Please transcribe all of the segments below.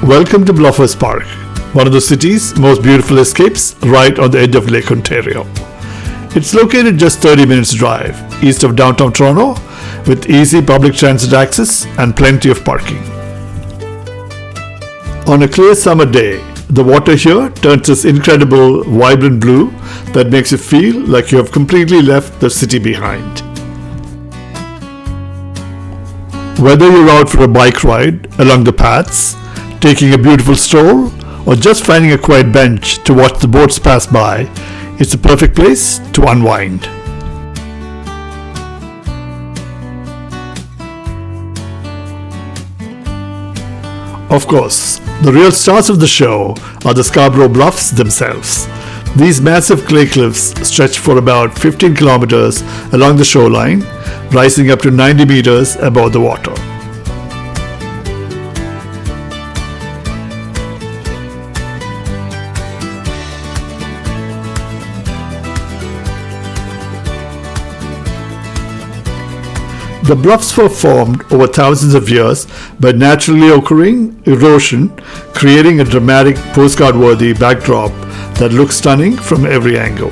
Welcome to Bluffer's Park, one of the city's most beautiful escapes right on the edge of Lake Ontario. It's located just 30 minutes drive east of downtown Toronto with easy public transit access and plenty of parking. On a clear summer day, the water here turns this incredible vibrant blue that makes you feel like you have completely left the city behind. Whether you're out for a bike ride along the paths, taking a beautiful stroll, or just finding a quiet bench to watch the boats pass by, it's the perfect place to unwind. Of course, the real stars of the show are the Scarborough Bluffs themselves. These massive clay cliffs stretch for about 15 kilometers along the shoreline, rising up to 90 meters above the water. The bluffs were formed over thousands of years by naturally occurring erosion, creating a dramatic postcard-worthy backdrop that looks stunning from every angle.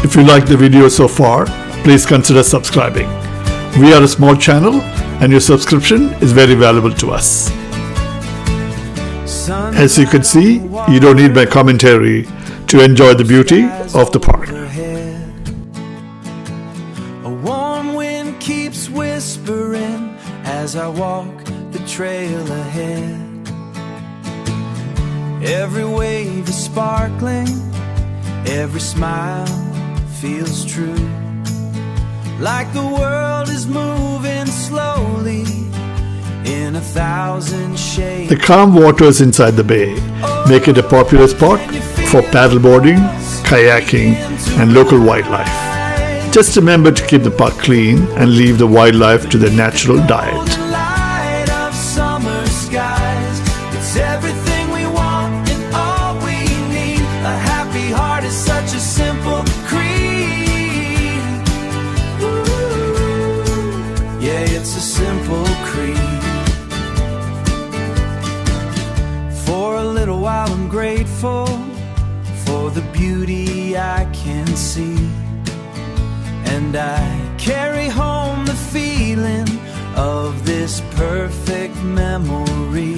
If you like the video so far, please consider subscribing. We are a small channel and your subscription is very valuable to us. As you can see, you don't need my commentary to enjoy the beauty of the park. A warm wind keeps whispering as I walk the trail ahead. Every wave is sparkling, every smile feels true. Like the world is moving slowly in 1,000 shades. The calm waters inside the bay make it a popular spot for paddleboarding, kayaking, and local wildlife. Just remember to keep the park clean and leave the wildlife to their natural diet. Light of summer skies, it's everything we want and all we need. A happy heart is such a simple creed. Ooh, yeah, it's a simple creed. For a little while I'm grateful for the beauty I can see. And I carry home the feeling of this perfect memory.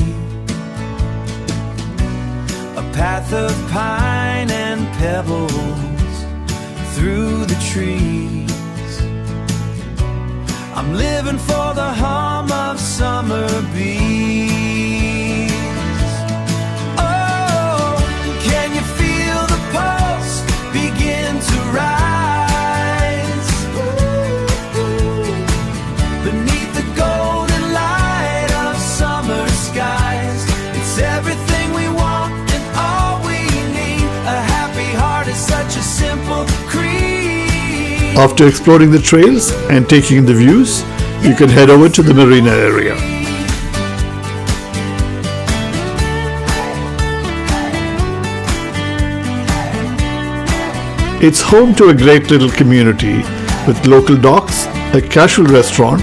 A path of pine and pebbles through the trees. I'm living for the hum of summer bees. Oh, can you feel the pulse begin to rise? After exploring the trails and taking in the views, you can head over to the marina area. It's home to a great little community with local docks, a casual restaurant,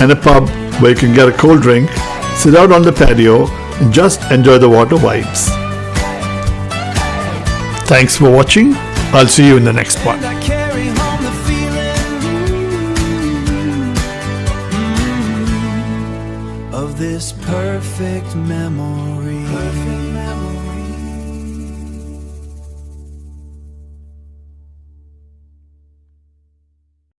and a pub where you can get a cold drink, sit out on the patio, and just enjoy the water vibes. Thanks for watching. I'll see you in the next one. Of this perfect memory.